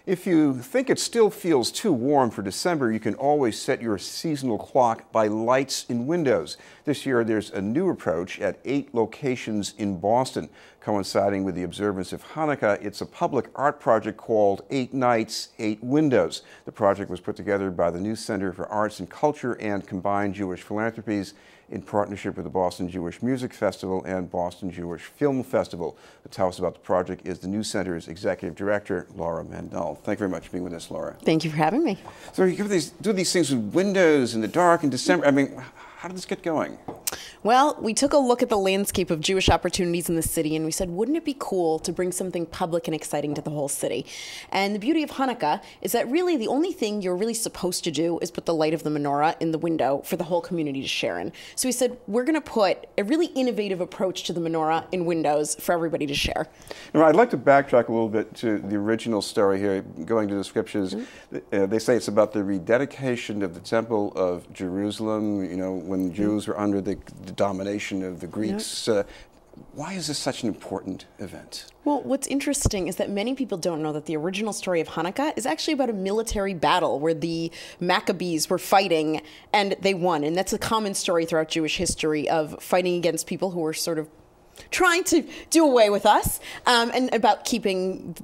If you think it still feels too warm for December, you can always set your seasonal clock by lights in windows. This year, there's a new approach at 8 locations in Boston. Coinciding with the observance of Hanukkah, it's a public art project called 8 Nights, 8 Windows. The project was put together by the New Center for Arts and Culture and Combined Jewish Philanthropies in partnership with the Boston Jewish Music Festival and Boston Jewish Film Festival. To tell us about the project is the New Center's Executive Director, Laura Mandel. Thank you very much for being with us, Laura. Thank you for having me. So you do these things with windows in the dark in December. I mean, how did this get going? Well, we took a look at the landscape of Jewish opportunities in the city and we said, wouldn't it be cool to bring something public and exciting to the whole city? And the beauty of Hanukkah is that really the only thing you're really supposed to do is put the light of the menorah in the window for the whole community to share in. So we said, we're going to put a really innovative approach to the menorah in windows for everybody to share. Now, I'd like to backtrack a little bit to the original story here, going to the scriptures. Mm-hmm. They say it's about the rededication of the Temple of Jerusalem, you know, when Jews were under the domination of the Greeks. Yep. Why is this such an important event? Well, what's interesting is that many people don't know that the original story of Hanukkah is actually about a military battle where the Maccabees were fighting and they won. And that's a common story throughout Jewish history of fighting against people who were sort of trying to do away with us, and about keeping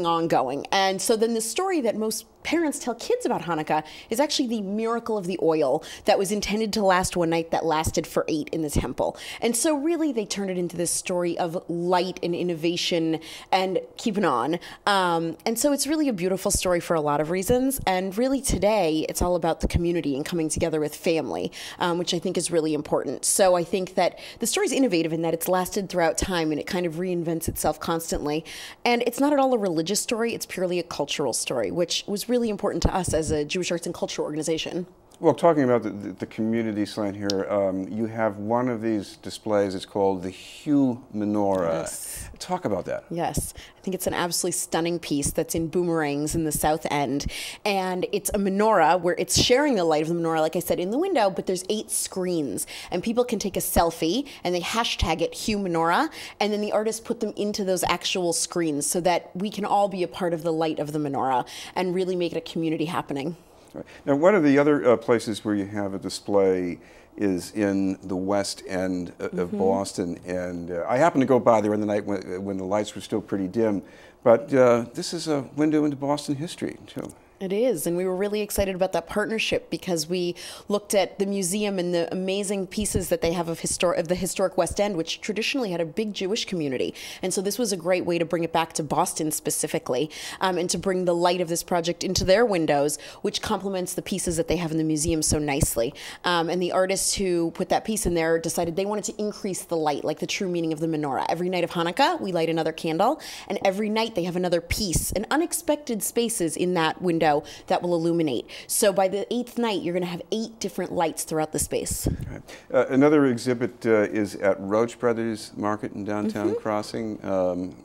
on going. And so then the story that most parents tell kids about Hanukkah is actually the miracle of the oil that was intended to last one night that lasted for 8 in the temple. And so really they turned it into this story of light and innovation and keeping on. And so it's really a beautiful story for a lot of reasons. And really today it's all about the community and coming together with family, which I think is really important. So I think that the story is innovative in that it's lasted throughout time and it kind of reinvents itself constantly. And it's not at all a religious story, it's purely a cultural story, which was really important to us as a Jewish arts and culture organization. Well, talking about the community slant here, you have one of these displays. It's called the Hue Menorah. Yes. Talk about that. Yes. I think it's an absolutely stunning piece that's in boomerangs in the south end. And it's a menorah where it's sharing the light of the menorah, like I said, in the window, but there's 8 screens. And people can take a selfie and they hashtag it Hue Menorah. And then the artists put them into those actual screens so that we can all be a part of the light of the menorah and really make it a community happening. Right. Now, one of the other places where you have a display is in the West End of Boston, and I happened to go by there in the night when the lights were still pretty dim, but this is a window into Boston history, too. It is, and we were really excited about that partnership because we looked at the museum and the amazing pieces that they have of the historic West End, which traditionally had a big Jewish community. And so this was a great way to bring it back to Boston specifically, and to bring the light of this project into their windows, which complements the pieces that they have in the museum so nicely. And the artists who put that piece in there decided they wanted to increase the light, like the true meaning of the menorah. Every night of Hanukkah, we light another candle, and every night they have another piece and unexpected spaces in that window that will illuminate. So by the 8th night, you're going to have 8 different lights throughout the space. Right. Another exhibit is at Roach Brothers Market in downtown Crossing.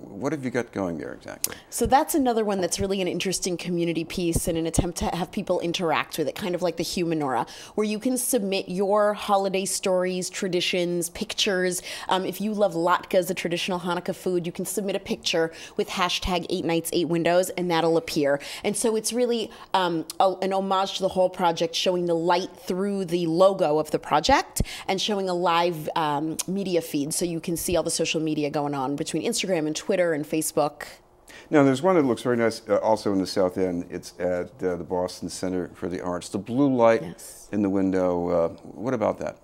What have you got going there exactly? So that's another one that's really an interesting community piece and an attempt to have people interact with it, kind of like the Hue Menorah, where you can submit your holiday stories, traditions, pictures. If you love latkes, the traditional Hanukkah food, you can submit a picture with hashtag 8 Nights, 8 Windows, and that'll appear. And so it's really an homage to the whole project, showing the light through the logo of the project and showing a live media feed so you can see all the social media going on between Instagram and Twitter and Facebook. Now, there's one that looks very nice also in the South End. It's at the Boston Center for the Arts. The blue light in the window, what about that?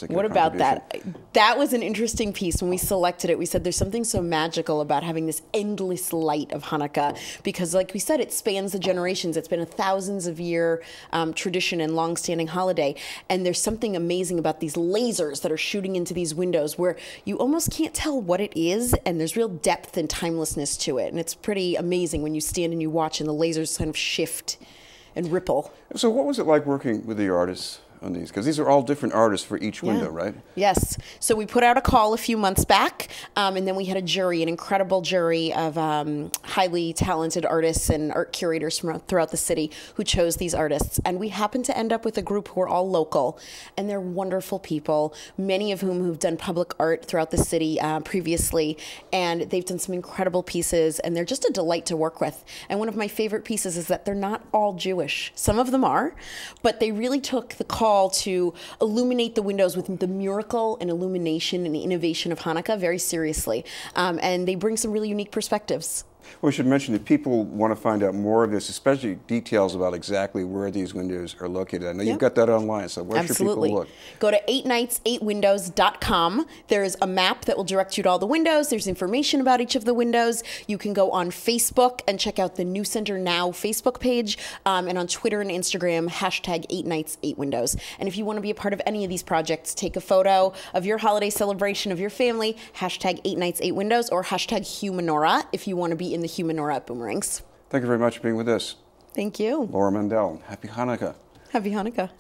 What about that? That was an interesting piece. When we selected it, we said there's something so magical about having this endless light of Hanukkah because, like we said, it spans the generations. It's been a thousands of year tradition and long-standing holiday. And there's something amazing about these lasers that are shooting into these windows where you almost can't tell what it is, and there's real depth and timelessness to it. And it's pretty amazing when you stand and you watch and the lasers kind of shift and ripple. So what was it like working with the artists on these? Because these are all different artists for each window, right? Yes. So we put out a call a few months back, and then we had a jury, an incredible jury of highly talented artists and art curators from throughout the city who chose these artists. And we happened to end up with a group who are all local, and they're wonderful people, many of whom who've done public art throughout the city previously, and they've done some incredible pieces, and they're just a delight to work with. And one of my favorite pieces is that they're not all Jewish. Some of them are, but they really took the call to illuminate the windows with the miracle and illumination and innovation of Hanukkah very seriously. And they bring some really unique perspectives. We should mention that people want to find out more of this, especially details about exactly where these windows are located. I know you've got that online, so where should people look? Go to 8nights8windows.com. There's a map that will direct you to all the windows. There's information about each of the windows. You can go on Facebook and check out the New Center Now Facebook page, and on Twitter and Instagram, hashtag 8nights8windows. And if you want to be a part of any of these projects, take a photo of your holiday celebration of your family, hashtag 8nights8windows, or hashtag Humanora if you want to be in the Humanora at Boomerangs. Thank you very much for being with us. Thank you. Laura Mandel, happy Hanukkah. Happy Hanukkah.